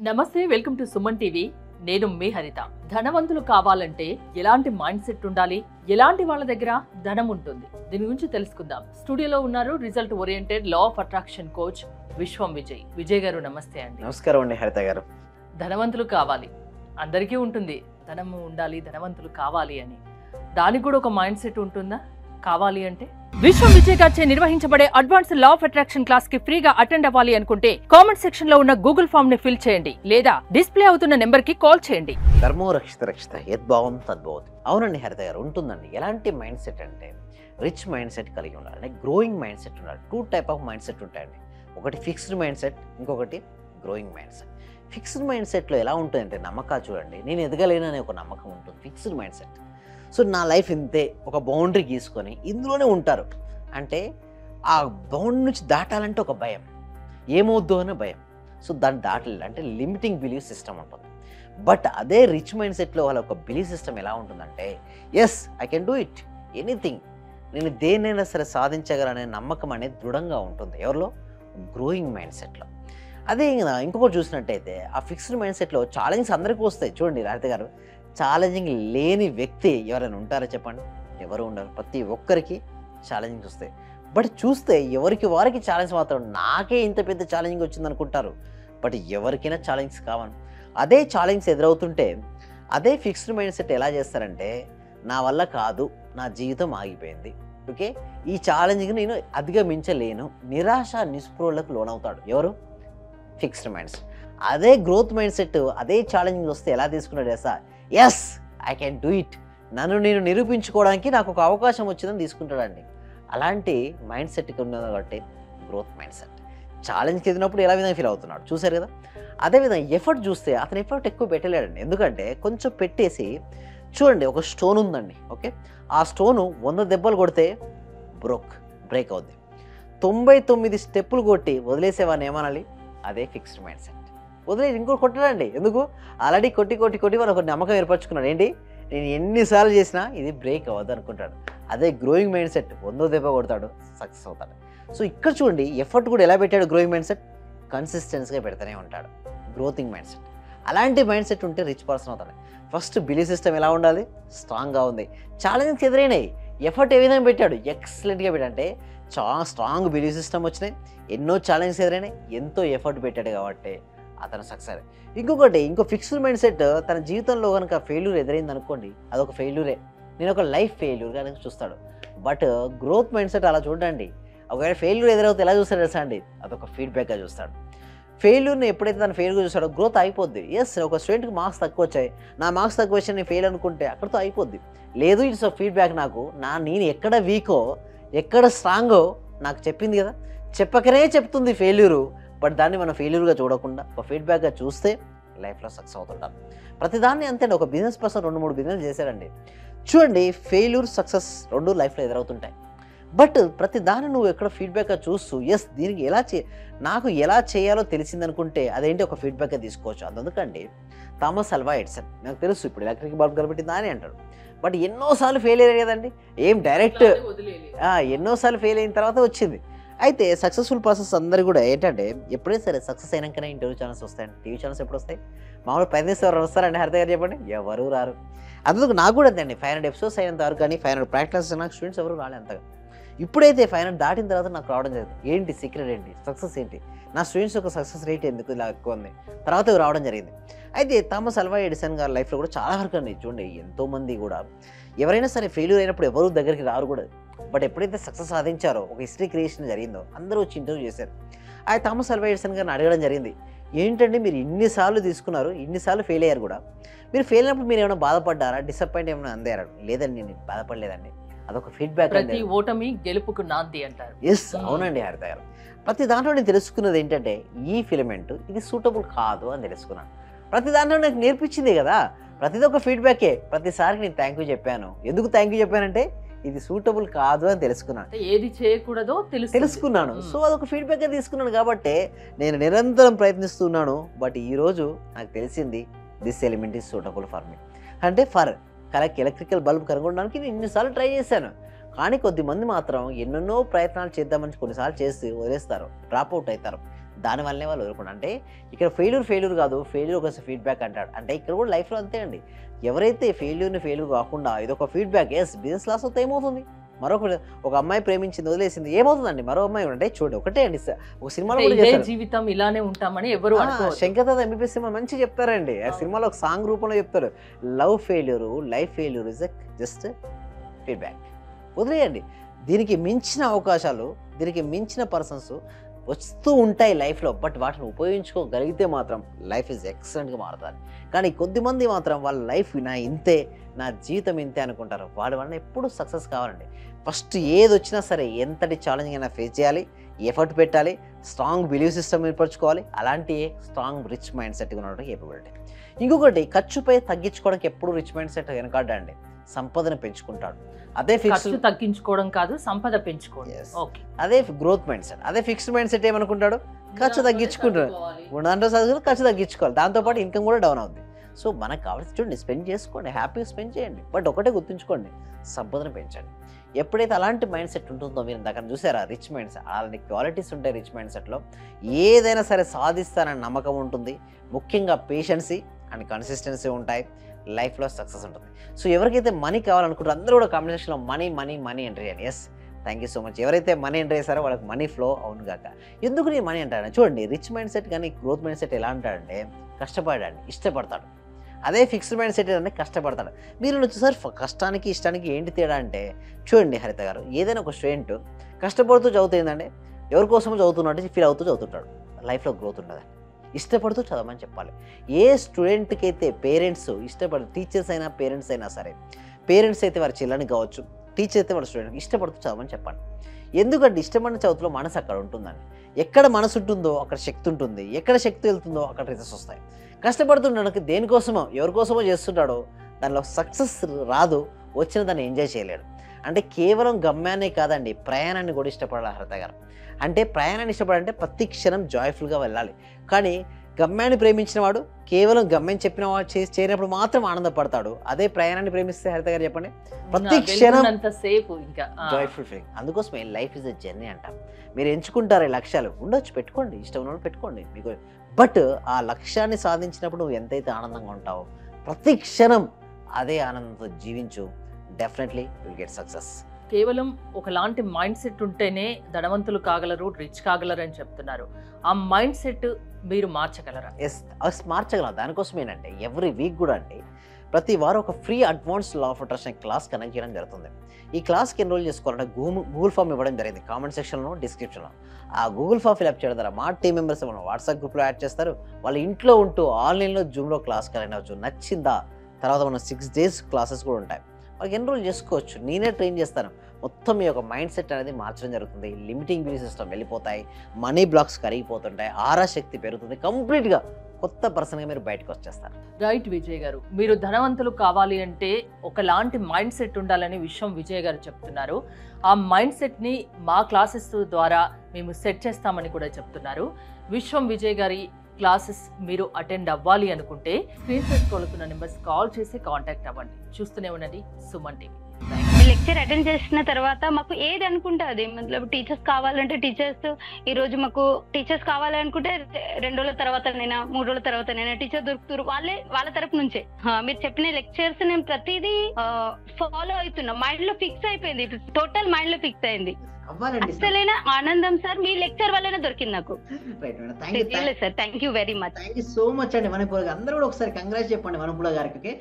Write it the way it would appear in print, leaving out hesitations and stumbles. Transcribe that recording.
నమస్తే, welcome to Suman TV. నేను మీ హరిత. ధనవంతులు కావాలంటే ఎలాంటి మైండ్ సెట్ ఉండాలి, ఎలాంటి వాళ్ళ దగ్గర ధనం ఉంటుంది, దీని గురించి తెలుసుకుందాం. స్టూడియోలో ఉన్నారు result oriented law of attraction coach విశ్వం విజయ్. విజయ్ గారు నమస్తే అండి. నమస్కారం అండి హరిత గారు. ధనవంతులు కావాలి, అందరికీ ఉంటుంది, ధనము ఉండాలి, ధనవంతులు కావాలి అని. దానికి కూడా ఒక మైండ్ సెట్ ఉంటుందా? కావాలి అంటే విశ్వం విజయ్ గారిచే నిర్వహించబడే advance law of attraction class కి ఫ్రీగా అటెండ్ అవ్వాలి అనుకుంటే కామెంట్ సెక్షన్ లో ఉన్న గూగుల్ ఫామ్ ని ఫిల్ చేయండి, లేదా డిస్ప్లే అవుతున్న నెంబర్ కి కాల్ చేయండి. ధర్మో రక్షిత రక్షిత యద్భావం తద్భవతి. అవునండి హరిత గారు, ఉంటుందండి. ఎలాంటి మైండ్ సెట్ అంటే రిచ్ మైండ్ సెట్ కలిగి ఉండాలి, అంటే గ్రోయింగ్ మైండ్ సెట్ ఉండాలి. 2 టైప్ ఆఫ్ మైండ్ సెట్ ఉంటాయండి. ఒకటి ఫిక్స్డ్ మైండ్ సెట్, ఇంకొకటి growing mind set. Fixed mind సెట్లో ఎలా ఉంటుందంటే నమ్మకాలు చూడండి, నేను ఎదగలేను అనే ఒక నమ్మకం ఉంటుంది ఫిక్స్డ్ మైండ్ సెట్. సో నా లైఫ్ ఇంతే, ఒక బౌండరీ గీసుకొని ఇందులోనే ఉంటారు. అంటే ఆ బౌండరీ నుంచి దాటాలంటే ఒక భయం, ఏమవుద్దు అనే భయం. సో దాన్ని దాటలేదు, అంటే లిమిటింగ్ బిలీఫ్ సిస్టమ్ ఉంటుంది. బట్ అదే రిచ్ మైండ్ సెట్లో వాళ్ళ ఒక బిలీఫ్ సిస్టమ్ ఎలా ఉంటుందంటే yes I can do it, anything, నేను దేన్నైనా సరే సాధించగలనే నమ్మకం అనేది దృఢంగా ఉంటుంది. ఎవరిలో? గ్రోయింగ్ మైండ్ సెట్లో. అదే ఇంకొకటి చూసినట్టయితే ఆ ఫిక్స్డ్ మైండ్ సెట్లో ఛాలెంజ్ అందరికీ వస్తాయి. చూడండి రాధిత గారు, ఛాలెంజింగ్ లేని వ్యక్తి ఎవరైనా ఉంటారా చెప్పండి? ఎవరు ఉండరు. ప్రతి ఒక్కరికి ఛాలెంజింగ్స్ వస్తాయి. బట్ చూస్తే ఎవరికి వారికి ఛాలెంజ్ మాత్రం, నాకే ఇంత పెద్ద ఛాలెంజింగ్ వచ్చింది అనుకుంటారు. బట్ ఎవరికైనా ఛాలెంజ్స్ కావాలి. అదే ఛాలెంజ్స్ ఎదురవుతుంటే అదే ఫిక్స్డ్ మైండ్ సెట్ ఎలా చేస్తారంటే నా వల్ల కాదు, నా జీవితం ఆగిపోయింది, ఓకే, ఈ ఛాలెంజ్ని నేను అధిగమించలేను, నిరాశ నిస్పృహలకు లోనవుతాడు. ఎవరు? Fixed mind set. అదే గ్రోత్ మైండ్ సెట్ అదే ఛాలెంజింగ్ వస్తే ఎలా తీసుకున్నాడు చేస్తా, yes I can do it, నన్ను నేను నిరూపించుకోవడానికి నాకు ఒక అవకాశం వచ్చిందని తీసుకుంటాడండి. అలాంటి మైండ్ సెట్కి ఉన్నది కాబట్టి గ్రోత్ మైండ్ సెట్. ఛాలెంజ్కి ఎదిగినప్పుడు ఎలా విధంగా ఫీల్ అవుతున్నాడు చూసారు కదా. అదేవిధంగా ఎఫర్ట్ చూస్తే అతను ఎఫర్ట్ ఎక్కువ పెట్టలేడండి. ఎందుకంటే కొంచెం పెట్టేసి చూడండి, ఒక స్టోన్ ఉందండి, ఓకే, ఆ స్టోను 100 దెబ్బలు కొడితే బ్రేక్ అవుద్ది. 99 స్టెప్పులు కొట్టి వదిలేసేవాడిని ఏమనాలి? అదే ఫిక్స్డ్ మైండ్ సెట్. వదిలేసి ఇంకోటి కొట్టడండి. ఎందుకు? ఆల్రెడీ కొట్టి వాళ్ళు ఒక నమ్మకం ఏర్పరచుకున్నాడు. ఏంటి? నేను ఎన్నిసార్లు చేసినా ఇది బ్రేక్ అవ్వదు అనుకుంటాడు. అదే గ్రోయింగ్ మైండ్ సెట్ 100 దెబ్బ కొడతాడు, సక్సెస్ అవుతాడు. సో ఇక్కడ చూడండి, ఎఫర్ట్ కూడా ఎలా పెట్టాడు గ్రోయింగ్ మైండ్ సెట్? కన్సిస్టెన్సీగా పెడతానే ఉంటాడు. గ్రోతింగ్ మైండ్ సెట్. అలాంటి మైండ్ సెట్ ఉంటే రిచ్ పర్సన్ అవుతాడు. ఫస్ట్ బిలీఫ్ సిస్టమ్ ఎలా ఉండాలి? స్ట్రాంగ్గా ఉంది. ఛాలెంజెస్ ఎదురైనాయి, ఎఫర్ట్ ఏ విధంగా పెట్టాడు? ఎక్సలెంట్గా పెట్టాడంటే చాలా స్ట్రాంగ్ బిలీఫ్ సిస్టమ్ వచ్చినాయి, ఎన్నో ఛాలెంజెస్ ఎదురైనాయి, ఎంతో ఎఫర్ట్ పెట్టాడు కాబట్టి అతను సక్సెస్. ఇంకో ఫిక్స్డ్ మైండ్ సెట్ తన జీవితంలో కనుక ఫెయిల్యూర్ ఎదురైంది అనుకోండి, అదొక ఫెయిల్యూరే, నేను ఒక లైఫ్ ఫెయిల్యూర్గా చూస్తాడు. బట్ గ్రోత్ మైండ్ సెట్ అలా చూడండి, ఒకవేళ ఫెయిల్యూర్ ఎదురవుతే ఎలా చూస్తాడు తెలుసా అండి? అదొక ఫీడ్బ్యాక్గా చూస్తాడు. ఫెయిల్యూర్ని ఎప్పుడైతే తను ఫెయిల్గా చూస్తాడో గ్రోత్ అయిపోద్ది. ఎస్, ఒక స్టూడెంట్కి మార్క్స్ తక్కువ వచ్చాయి, నా మార్క్స్ తక్కువ వచ్చాయి, నేను ఫెయిల్ అనుకుంటే అక్కడితో అయిపోద్ది. లేదు, ఇట్స్ ఫీడ్బ్యాక్, నాకు నేను ఎక్కడ వీకో ఎక్కడ స్ట్రాంగో నాకు చెప్పింది కదా, చెప్పకనే చెప్తుంది ఫెయిల్యూరు. బట్ దాన్ని మనం ఫెయిల్యూర్గా చూడకుండా ఒక ఫీడ్బ్యాక్గా చూస్తే లైఫ్లో సక్సెస్ అవుతుంటాం. ప్రతిదాన్ని అంతే. ఒక బిజినెస్ పర్సన్ 2-3 బిజినెస్ చేశాడండి. చూడండి, ఫెయిల్యూర్ సక్సెస్ 2 లైఫ్లో ఎదురవుతుంటాయి. బట్ ప్రతి దాన్ని నువ్వు ఎక్కడ ఫీడ్బ్యాక్గా చూస్తూ ఎస్ దీనికి నాకు ఎలా చేయాలో తెలిసిందనుకుంటే అదేంటి ఒక ఫీడ్బ్యాక్గా తీసుకోవచ్చు. అందుకండి థామస్ ఆల్వా ఎడిసన్, నాకు తెలుసు ఇప్పుడు ఎలక్ట్రిక్ బల్బ్ కనిపెట్టిందా అని అంటాడు. బట్ ఎన్నోసార్లు ఫెయిల్ అయ్యారు కదండి, ఏం డైరెక్ట్ ఎన్నోసార్లు ఫెయిల్ అయిన తర్వాత వచ్చింది. అయితే సక్సెస్ఫుల్ పర్సన్స్ అందరూ కూడా ఏంటంటే ఎప్పుడైనా సరే సక్సెస్ అయినాకనే ఇంటర్వ్యూ ఛానల్స్ వస్తాయండి. టీవీ ఛానల్స్ ఎప్పుడు వస్తాయి? మామూలుగా ప్రయత్నిస్తే ఎవరు వస్తారండి హరిత గారు చెప్పండి? ఎవరు రారు. అందుకు నాకు కూడా అంతే అండి, 500 ఎపిసోడ్స్ అయినంత వరకు కానీ 500 ప్రాక్టీస్ నాకు స్టూడెంట్స్ ఎవరు రాలే అంతగా. ఇప్పుడైతే 500 దాటిన తర్వాత నాకు రావడం జరిగింది. ఏంటి సీక్రెట్, ఏంటి సక్సెస్ ఏంటి, నా స్టూడెంట్స్ యొక్క సక్సెస్ రేట్ ఎందుకు ఇలా ఎక్కువ ఉంది, తర్వాత రావడం జరిగింది. అయితే థామస్ ఆల్వా ఎడిసన్ గారి లైఫ్లో కూడా చాలా వరకు అండి చూడండి, ఎంతోమంది కూడా ఎవరైనా సరే ఫెయిల్యూర్ అయినప్పుడు ఎవరు దగ్గరికి రారు కూడా. బట్ ఎప్పుడైతే సక్సెస్ సాధించారో, ఒక హిస్టరీ క్రియేషన్ జరిగిందో, అందరూ వచ్చి ఇంటర్వ్యూ చేశారు. ఆ థామస్ ఆల్వా ఎడిసన్ గారిని అడగడం జరిగింది, ఏంటంటే మీరు ఇన్నిసార్లు తీసుకున్నారు, ఇన్నిసార్లు ఫెయిల్ అయ్యారు కూడా, మీరు ఫెయిల్ అయినప్పుడు మీరు ఏమైనా బాధపడ్డారా, డిసప్పాయింట్ ఏమైనా అందారా? లేదండి, నేను బాధపడలేదండి, అదొక ఫీడ్బ్యాక్. ప్రతి ఓటమి గెలుపుకు నాంది అంటారు. ఎస్, అవునండి హరిత గారు. ప్రతి దాంట్లో నేను తెలుసుకున్నది ఏంటంటే ఈ ఫిలమెంట్ ఇది సూటబుల్ కాదు అని తెలుసుకున్నాను. ప్రతి దాంట్లో నాకు నేర్పించింది కదా, ప్రతిదీ ఒక ఫీడ్బ్యాకే. ప్రతిసారికి నేను థ్యాంక్ యూ చెప్పాను. ఎందుకు థ్యాంక్ యూ చెప్పానంటే ఇది సూటబుల్ కాదు అని తెలుసుకున్నాను, ఏది చేయకూడదో తెలుసుకున్నాను. సో అదొక ఫీడ్బ్యాక్గా తీసుకున్నాను కాబట్టి నేను నిరంతరం ప్రయత్నిస్తున్నాను. బట్ ఈరోజు నాకు తెలిసింది this element is suitable for me. అంటే ఎలక్ట్రికల్ బల్బ్ కనుగొనడానికి నేను ఇన్నిసార్లు ట్రై చేశాను, కానీ కొద్దిమంది మాత్రం ఎన్నెన్నో ప్రయత్నాలు చేద్దామని కొన్నిసార్లు చేసి వదిలేస్తారు, డ్రాప్ అవుట్ అవుతారు. దానివల్లనే వాళ్ళు వదులుకుంటారు. అంటే ఇక్కడ ఫెయిల్యూర్ కాదు, ఫెయిల్యూర్ ఒక ఫీడ్బ్యాక్ అంటాడు. అంటే ఇక్కడ కూడా లైఫ్లో అంతే అండి. ఎవరైతే ఫెయిల్యూర్ కాకుండా ఇదొక ఫీడ్బ్యాక్, ఎస్ బిజినెస్ లాస్ అవుతే ఏమవుతుంది, ఒక అమ్మాయి ప్రేమించింది వదిలేసింది ఏమవుతుందండి, మరో అమ్మాయి అంటే చూడండి ఒకటే అండి. ఒక సినిమాలో కూడా చేశారు, జీవితం ఇలానే ఉంటామని ఎవరు శంకర్దాద ఎంబీబీఎస్ సినిమా మంచి చెప్తారండి. ఆ సినిమాలో ఒక సాంగ్ రూపంలో చెప్తారు, love failure life failure is just feedback. వదిలేయండి. దీనికి మించిన అవకాశాలు, దీనికి మించిన పర్సన్స్ వస్తూ ఉంటాయి లైఫ్లో. బట్ వాటిని ఉపయోగించుకోగలిగితే మాత్రం లైఫ్ ఈజ్ ఎక్సలెంట్గా మారుతుంది. కానీ కొద్దిమంది మాత్రం వాళ్ళ లైఫ్ నా ఇంతే, నా జీవితం ఇంతే అనుకుంటారు. వాళ్ళ వల్ల ఎప్పుడు సక్సెస్ కావాలండి. ఫస్ట్ ఏది వచ్చినా సరే ఎంతటి ఛాలెంజింగ్ అయినా ఫేస్ చేయాలి, ఎఫర్ట్ పెట్టాలి, స్ట్రాంగ్ బిలీవ్ సిస్టమ్ ఏర్పరచుకోవాలి. అలాంటి స్ట్రాంగ్ రిచ్ మైండ్ సెట్గా ఉండడం కేపబిలిటీ. ఇంకొకటి ఖర్చుపై తగ్గించుకోవడానికి ఎప్పుడు రిచ్ మైండ్ సెట్ వెనకాడండి, సంపదను పెంచుకుంటాడు. అదే ఫిక్స్డ్ తగ్గించుకోవడం కాదు, సంపద పెంచుకోవడం. అదే గ్రోత్ మైండ్ సెట్. అదే ఫిక్స్డ్ మైండ్ సెట్ ఏమనుకుంటాడు, ఖర్చు తగ్గించుకుంటాడు, దాంట్లో చదువు ఖర్చు తగ్గించుకోవాలి, దాంతోపాటు ఇన్కమ్ కూడా డౌన్ అవుతుంది. సో మనకు కావాల్సి చూడండి, స్పెండ్ చేసుకోండి, హ్యాపీగా స్పెండ్ చేయండి. బట్ ఒకటే గుర్తుంచుకోండి, సంపదను పెంచండి. ఎప్పుడైతే అలాంటి మైండ్ సెట్ ఉంటుందో, మీరు దగ్గర చూసారా రిచ్ మైండ్ సెట్, అలాంటి క్వాలిటీస్ ఉంటాయి రిచ్ మైండ్ సెట్లో. ఏదైనా సరే సాధిస్తానని నమ్మకం ఉంటుంది, ముఖ్యంగా పేషెన్సీ అండ్ కన్సిస్టెన్సీ ఉంటాయి, లైఫ్లో సక్సెస్ ఉంటుంది. సో ఎవరికైతే మనీ కావాలనుకుంటారో అందరూ కూడా కామెంట్ సెక్షన్లో మనీ ఎంటర్ చేయండి. Yes, thank you so much. ఎవరైతే మనీ ఎంటర్ చేశారో వాళ్ళకి మనీ ఫ్లో అవును కాక. ఎందుకు నేను మనీ అంటాను చూడండి, రిచ్ మైండ్ సెట్ కానీ గ్రోత్ మైండ్ సెట్ ఎలా అంటాడంటే కష్టపడాడు, ఇష్టపడతాడు. అదే ఫిక్స్డ్ మైండ్ సెట్ అంటే కష్టపడతాడు. మీరు చూసారు కష్టానికి ఇష్టానికి ఏంటి తేడా అంటే, చూడండి హరిత గారు, ఏదైనా ఒక స్టూడెంట్ కష్టపడుతూ చదువుతుందంటే ఎవరి కోసమో చదువుతున్నట్టు ఫీల్ అవుతూ చదువుతుంటాడు, లైఫ్లో గ్రోత్ ఉండదు. ఇష్టపడుతూ చదవమని చెప్పాలి. ఏ స్టూడెంట్కి అయితే పేరెంట్స్ ఇష్టపడు, టీచర్స్ అయినా పేరెంట్స్ అయినా సరే, పేరెంట్స్ అయితే వారి చిల్లని కావచ్చు, టీచర్ అయితే వాళ్ళ స్టూడెంట్కి ఇష్టపడుతూ చదవమని చెప్పండి. ఎందుకంటే ఇష్టపడిన చదువులో మనసు అక్కడ ఉంటుందండి. ఎక్కడ మనసు ఉంటుందో అక్కడ శక్తి ఉంటుంది, ఎక్కడ శక్తి వెళ్తుందో అక్కడ రిజల్ట్స్ వస్తాయి. కష్టపడుతుండడానికి దేనికోసమో ఎవరికోసమో చేస్తుంటాడో దానిలో సక్సెస్ రాదు, వచ్చిన దాన్ని ఎంజాయ్ చేయలేడు. అంటే కేవలం గమ్యాన్నే కాదండి, ప్రయాణాన్ని కూడా ఇష్టపడాలి హరిత గారు. అంటే ప్రయాణాన్ని ఇష్టపడాలంటే ప్రతి క్షణం జాయ్ఫుల్గా వెళ్ళాలి. కానీ గమ్యాన్ని ప్రేమించిన వాడు కేవలం గమ్యం చెప్పిన వాడు చేరినప్పుడు మాత్రం ఆనందపడతాడు. అదే ప్రయాణాన్ని ప్రేమిస్తే హరిత గారు చెప్పండి, ప్రతి క్షణం జాయ్ఫుల్ ఫీలింగ్. అందుకోసమే లైఫ్ ఇస్ ఎ జర్నీ అంట. మీరు ఎంచుకుంటారు లక్ష్యాలు ఉండొచ్చు, పెట్టుకోండి, ఇష్టం ఉన్నప్పుడు పెట్టుకోండి మీకు. బట్ ఆ లక్ష్యాన్ని సాధించినప్పుడు నువ్వు ఎంతైతే ఆనందంగా ఉంటావో ప్రతి క్షణం అదే ఆనందంతో జీవించు, డెఫినెట్లీ విల్ గెట్ సక్సెస్. కేవలం ఒకలాంటి మైండ్ సెట్ ఉంటేనే ధనవంతులు కాగలరు, రిచ్ కాగలరు అని చెప్తున్నారు. ఆ మైండ్ సెట్ మీరు మార్చగలరా? ఎస్, మార్చగలరు. దానికోసమేనంటే ఎవ్రీ వీక్ కూడా అండి ప్రతి వారం ఒక free advance law of attraction class connect చేయడం జరుగుతుంది. ఈ క్లాస్కి ఎన్రోల్ చేసుకోవాలంటే గూగుల్ ఫామ్ ఇవ్వడం జరిగింది, కామెంట్ సెక్షన్లో, డిస్క్రిప్షన్లో. ఆ గూగుల్ ఫామ్ ఫిల్అప్ చేయడం ద్వారా మా టీం మెంబర్స్ మన వాట్సాప్ గ్రూప్లో యాడ్ చేస్తారు. వాళ్ళ ఇంట్లో ఉంటూ ఆన్లైన్లో జూమ్లో క్లాస్ కనెక్ట్ అవ్వచ్చు. నచ్చిందా తర్వాత మన 6 days క్లాసెస్ కూడా ఉంటాయి, వాళ్ళకి ఎన్రోల్ చేసుకోవచ్చు. నేనే ట్రైన్ చేస్తాను. మొత్తం మీ యొక్క మైండ్ సెట్ అనేది మార్చడం జరుగుతుంది. లిమిటింగ్ బిలీఫ్ సిస్టమ్ వెళ్ళిపోతాయి, మనీ బ్లాక్స్ కరిగిపోతుంటాయి, ఆరా శక్తి పెరుగుతుంది, కంప్లీట్గా కొత్త పర్సన్గా మీరు బయటకు వచ్చేస్తారు. రైట్ విజయ్ గారు, మీరు ధనవంతులు కావాలి అంటే ఒకలాంటి మైండ్ సెట్ ఉండాలని విశ్వం విజయ్ గారు చెప్తున్నారు. ఆ మైండ్ సెట్ని మా క్లాసెస్ ద్వారా మేము సెట్ చేస్తామని కూడా చెప్తున్నారు. విశ్వం విజయ్ గారి క్లాసెస్ మీరు అటెండ్ అవ్వాలి అనుకుంటే స్క్రీన్ షాట్ కొలుతున్న నెంబర్స్ కాల్ చేసి కాంటాక్ట్ అవ్వండి. చూస్తూనే ఉండండి సుమన్ టీవీ. లెక్చర్ అటెండ్ చేసిన తర్వాత మాకు ఏది అనుకుంటే అది, మతలబ్ టీచర్స్ కావాలంటే టీచర్స్, ఈ రోజు మాకు టీచర్స్ కావాలనుకుంటే 2 రోజుల తర్వాతనైనా 3 రోజుల తర్వాతనైనా టీచర్ దొరుకుతారు, వాళ్ళ తరపు నుంచే. మీరు చెప్పిన లెక్చర్స్ నేను ప్రతిదీ ఫాలో అవుతున్నా, మైండ్ లో ఫిక్స్ అయిపోయింది, టోటల్ మైండ్ లో ఫిక్స్ అయింది. అసలైన ఆనందం సార్ మీ లెక్చర్ వల్లనే దొరికింది నాకు. Sir thank you very much. Thank you so much అండి. మనపూర్ అందరూ కూడా ఒకసారి కంగ్రాట్స్ చెప్పండి మనపూర్ గారికి.